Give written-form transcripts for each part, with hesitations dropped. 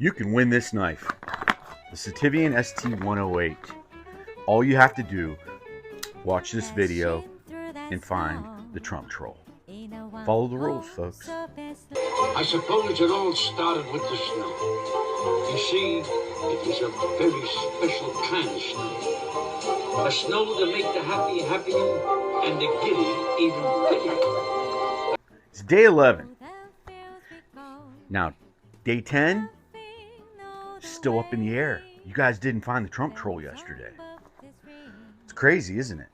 You can win this knife, the Sitivien ST108. All you have to do, watch this video and find the Trump troll. Follow the rules, folks. I suppose it all started with the snow. You see, it was a very special kind of snow. A snow to make the happy happier and the giddy even prettier. It's day 11. Now, day 10, still up in the air. You guys didn't find the Trump troll yesterday. It's crazy, isn't it?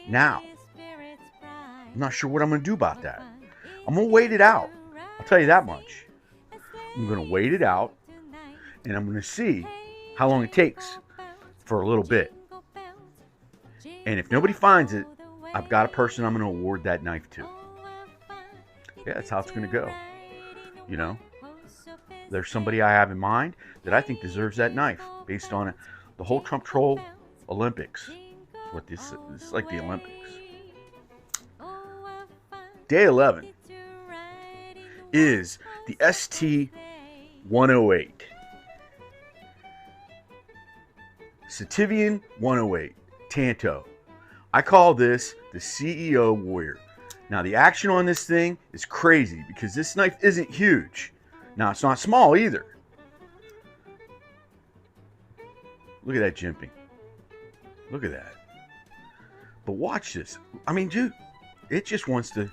Now, I'm not sure what I'm going to do about that. I'm going to wait it out. I'll tell you that much. I'm going to wait it out, and I'm going to see how long it takes for a little bit. And if nobody finds it, I've got a person I'm going to award that knife to. Yeah, that's how it's going to go. You know, there's somebody I have in mind that I think deserves that knife based on the whole Trump troll Olympics. It's what this is, like the Olympics. Day 11 is the ST108. Sitivien 108 Tanto. I call this the CEO Warrior. Now the action on this thing is crazy because this knife isn't huge. Now it's not small either. Look at that jimping. Look at that. But watch this. I mean, dude, it just wants to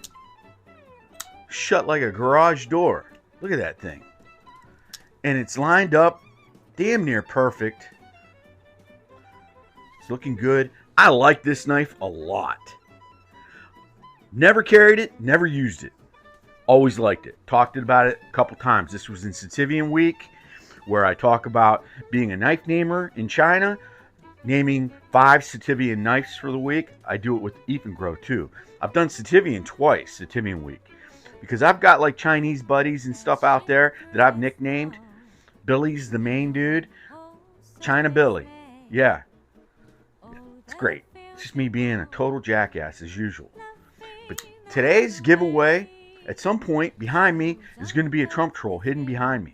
shut like a garage door. Look at that thing. And it's lined up damn near perfect. It's looking good. I like this knife a lot. Never carried it, never used it. Always liked it. Talked about it a couple times. This was in Sitivien week where I talk about being a knife namer in China, naming 5 Sitivien knives for the week. I do it with Ethan Grow too. I've done Sitivien twice, Sitivien week, because I've got like Chinese buddies and stuff out there that I've nicknamed. Billy's the main dude. China Billy. Yeah. It's great. It's just me being a total jackass as usual. But today's giveaway, at some point behind me, is going to be a Trump troll hidden behind me.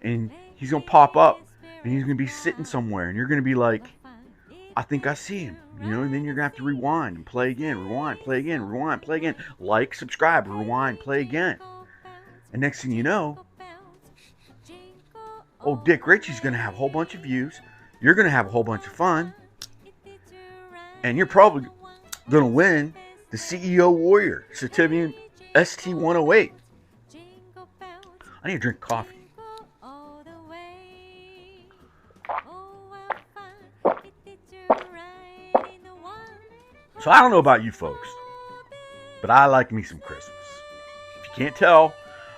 And he's going to pop up, and he's going to be sitting somewhere, and you're going to be like, I think I see him. You know, and then you're going to have to rewind and play again, rewind, play again, rewind, play again. Like, subscribe, rewind, play again. And next thing you know, old Dick Ritchie's going to have a whole bunch of views. You're going to have a whole bunch of fun. And you're probably going to win the CEO Warrior, Sitivien ST108. I need to drink coffee. So I don't know about you folks, but I like me some Christmas. If you can't tell,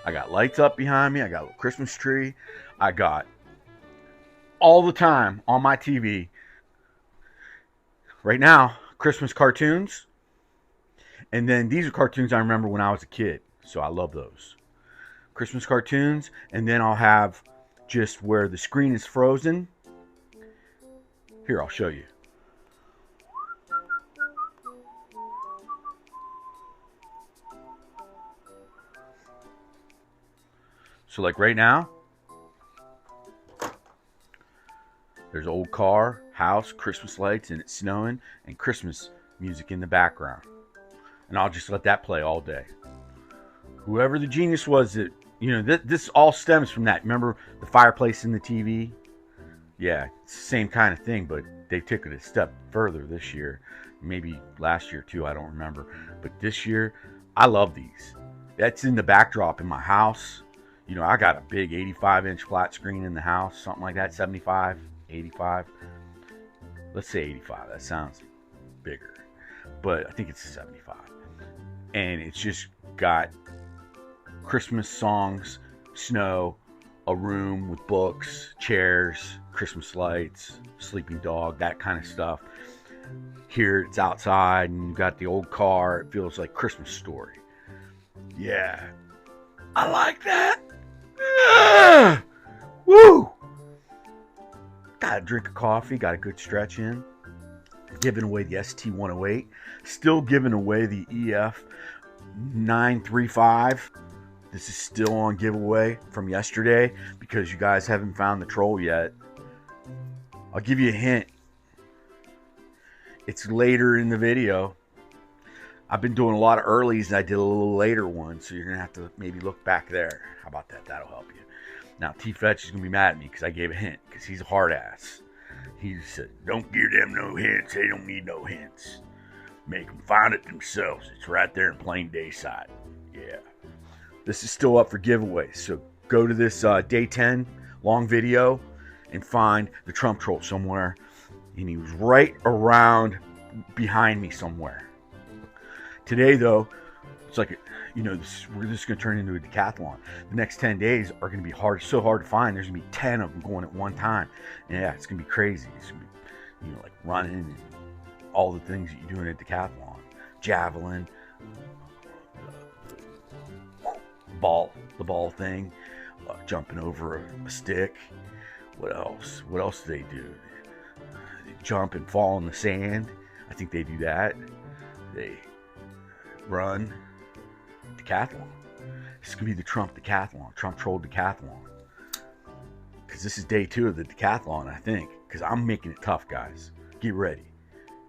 I got lights up behind me. I got a little Christmas tree. I got all the time on my TV right now Christmas cartoons. And then these are cartoons I remember when I was a kid. So I love those. Christmas cartoons. And then I'll have just where the screen is frozen. Here, I'll show you. So like right now, there's an old car, house, Christmas lights, and it's snowing, and Christmas music in the background. And I'll just let that play all day. Whoever the genius was that, you know, this all stems from that. Remember the fireplace in the TV? Yeah, it's the same kind of thing, but they took it a step further this year. Maybe last year too, I don't remember. But this year, I love these. That's in the backdrop in my house. You know, I got a big 85-inch flat screen in the house, something like that, 75, 85. Let's say 85, that sounds bigger. But I think it's 75. And it's just got Christmas songs, snow, a room with books, chairs, Christmas lights, sleeping dog, that kind of stuff. Here it's outside and you got the old car. It feels like Christmas Story. Yeah. I like that. Woo! Got a drink of coffee, got a good stretch in. Giving away the ST108. Still giving away the EF 935. This is still on giveaway from yesterday because you guys haven't found the troll yet. I'll give you a hint. It's later in the video. I've been doing a lot of earlies and I did a little later one, so you're going to have to maybe look back there. How about that? That'll help you. Now, T-Fetch is going to be mad at me because I gave a hint because he's a hard ass. He said, don't give them no hints. They don't need no hints. Make them find it themselves. It's right there in plain day sight. Yeah. This is still up for giveaway, so go to this day 10 long video and find the Trump troll somewhere. And he was right around behind me somewhere. Today, though, it's like, we're just going to turn into a decathlon. The next 10 days are going to be so hard to find. There's going to be 10 of them going at one time. And yeah, it's going to be crazy. It's going to be, like running and all the things that you do in a decathlon. Javelin, the ball thing, jumping over a stick. What else? What else do they do? They jump and fall in the sand. I think they do that. They run. Decathlon. This is going to be the Trump decathlon. Trump troll decathlon. Because this is day 2 of the decathlon, I think. Because I'm making it tough, guys. Get ready.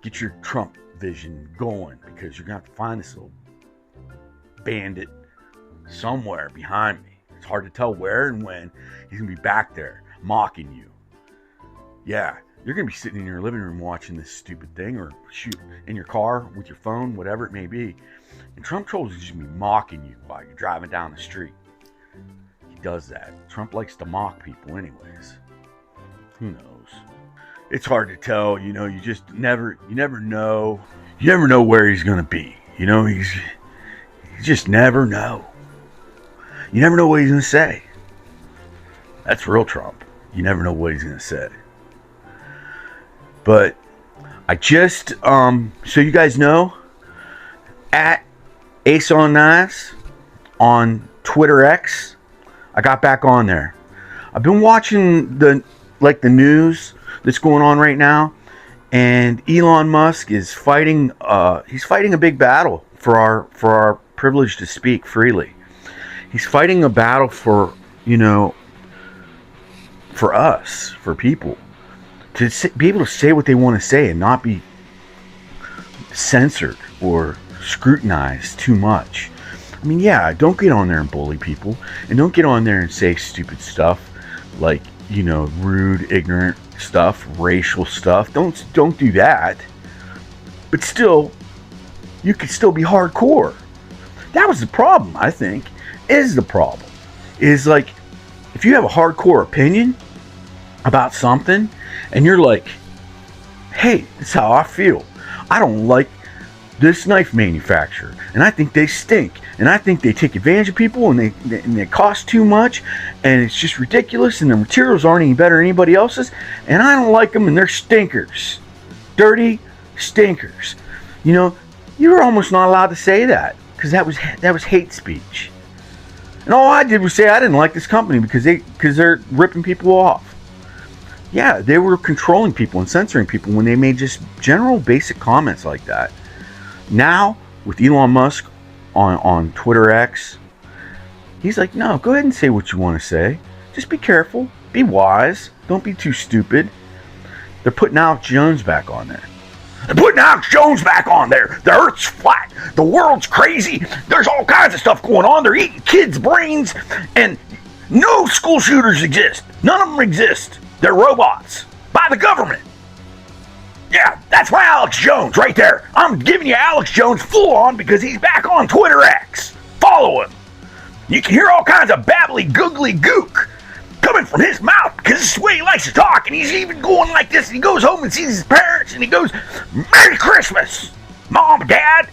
Get your Trump vision going. Because you're going to have to find this little bandit somewhere behind me. It's hard to tell where and when. He's going to be back there mocking you. Yeah. You're going to be sitting in your living room watching this stupid thing, or shoot, in your car with your phone, whatever it may be. And Trump trolls is just going to be mocking you while you're driving down the street. He does that. Trump likes to mock people anyways. Who knows? It's hard to tell, you just never know. You never know where he's going to be. You just never know. You never know what he's going to say. That's real Trump. You never know what he's going to say. But I just, so you guys know, at Ace on knafs on Twitter X, I got back on there. I've been watching the news that's going on right now, and Elon Musk is fighting. He's fighting a big battle for our privilege to speak freely. He's fighting a battle for for us, for people, to be able to say what they want to say and not be censored or scrutinized too much. I mean, yeah, don't get on there and bully people, and don't get on there and say stupid stuff like, rude, ignorant stuff, racial stuff. Don't do that. But still, you can still be hardcore. That was the problem, I think, is the problem. Is like, if you have a hardcore opinion about something, and you're like, hey, that's how I feel. I don't like this knife manufacturer, and I think they stink, and I think they take advantage of people, and they cost too much, and it's just ridiculous, and the materials aren't any better than anybody else's, and I don't like them, and they're stinkers. Dirty stinkers. You're almost not allowed to say that, because that was hate speech. And all I did was say I didn't like this company because they're ripping people off. Yeah, they were controlling people and censoring people when they made just general basic comments like that. Now, with Elon Musk on Twitter X, he's like, no, go ahead and say what you want to say. Just be careful. Be wise. Don't be too stupid. They're putting Alex Jones back on there. They're putting Alex Jones back on there. The Earth's flat. The world's crazy. There's all kinds of stuff going on. They're eating kids' brains. And no school shooters exist. None of them exist. They're robots. By the government. Yeah, that's my Alex Jones right there. I'm giving you Alex Jones full on because he's back on Twitter X. Follow him. You can hear all kinds of babbly googly gook coming from his mouth because this is the way he likes to talk, and he's even going like this. He goes home and sees his parents and he goes, Merry Christmas, Mom, Dad,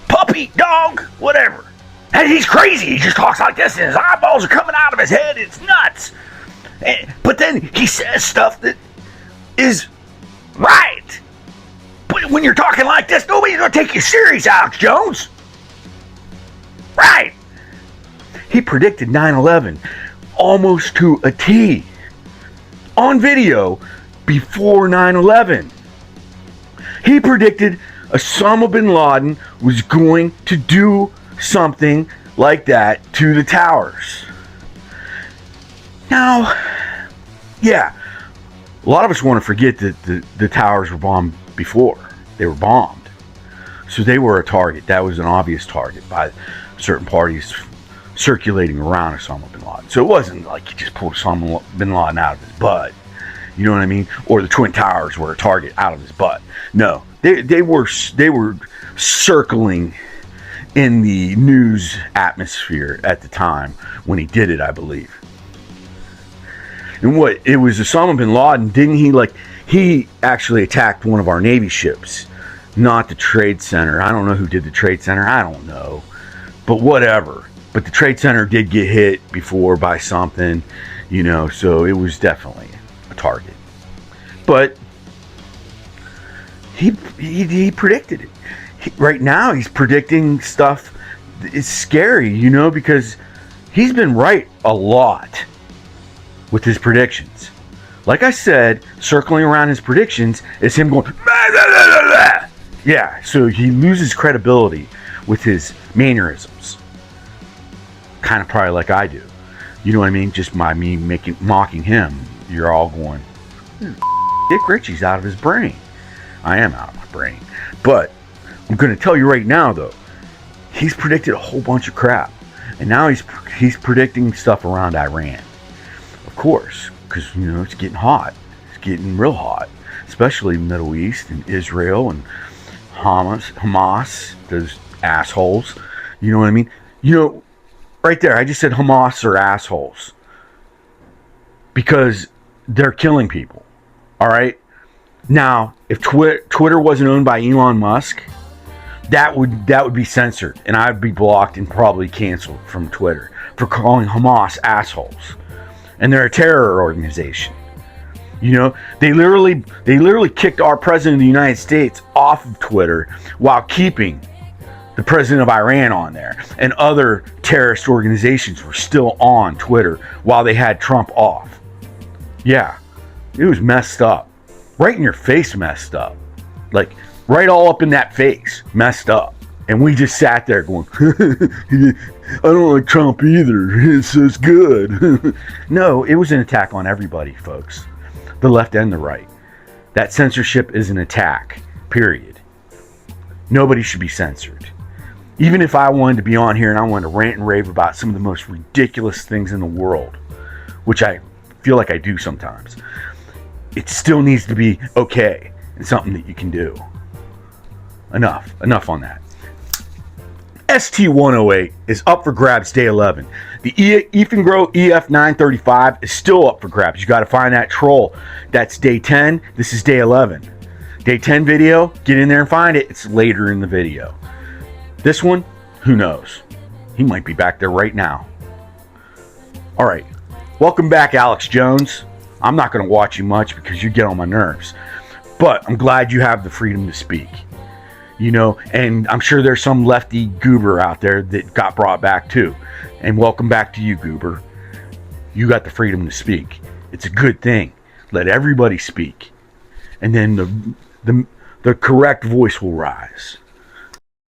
puppy, dog, whatever. And he's crazy. He just talks like this and his eyeballs are coming out of his head. It's nuts. But then he says stuff that is right. But when you're talking like this, nobody's going to take you serious, Alex Jones. Right. He predicted 9/11 almost to a T on video before 9/11. He predicted Osama bin Laden was going to do something like that to the towers. Now, yeah, a lot of us want to forget that the towers were bombed before. They were bombed. So they were a target. That was an obvious target by certain parties circulating around Osama bin Laden. So it wasn't like he just pulled Osama bin Laden out of his butt. You know what I mean? Or the Twin Towers were a target out of his butt. No, they were circling in the news atmosphere at the time when he did it, I believe. And what, it was Osama bin Laden, didn't he, like, he actually attacked one of our Navy ships, not the Trade Center. I don't know who did the Trade Center, I don't know, but whatever. But the Trade Center did get hit before by something, you know, so it was definitely a target. But he predicted it. Right now he's predicting stuff. It's scary, you know, because he's been right a lot with his predictions. Like I said, circling around his predictions is him going, blah, blah, blah, blah. Yeah, so he loses credibility with his mannerisms. Kind of probably like I do. You know what I mean? Just by me mocking him, you're all going, Dick Ritchie's out of his brain. I am out of my brain. But I'm going to tell you right now, though, he's predicted a whole bunch of crap. And now he's predicting stuff around Iran. Of course, because, you know, it's getting hot. It's getting real hot. Especially in the Middle East and Israel and Hamas, those assholes. You know what I mean? You know, right there, I just said Hamas are assholes. Because they're killing people. All right? Now, if Twitter wasn't owned by Elon Musk, that would be censored, and I'd be blocked and probably canceled from Twitter for calling Hamas assholes. And they're a terror organization. You know, they literally kicked our president of the United States off of Twitter while keeping the president of Iran on there, and other terrorist organizations were still on Twitter while they had Trump off. Yeah, it was messed up. Right in your face messed up. Like, right all up in that face, messed up. And we just sat there going, I don't like Trump either. It's good. No, it was an attack on everybody, folks. The left and the right. That censorship is an attack, period. Nobody should be censored. Even if I wanted to be on here and I wanted to rant and rave about some of the most ridiculous things in the world, which I feel like I do sometimes, it still needs to be okay and something that you can do. Enough on that. ST-108 is up for grabs day 11. The Efingro EF-935 is still up for grabs. You got to find that troll. That's day 10. This is day 11. Day 10 video, get in there and find it. It's later in the video. This one, who knows? He might be back there right now. All right. Welcome back, Alex Jones. I'm not going to watch you much because you get on my nerves. But I'm glad you have the freedom to speak. You know, and I'm sure there's some lefty goober out there that got brought back too. And welcome back to you, goober. You got the freedom to speak. It's a good thing. Let everybody speak. And then the correct voice will rise.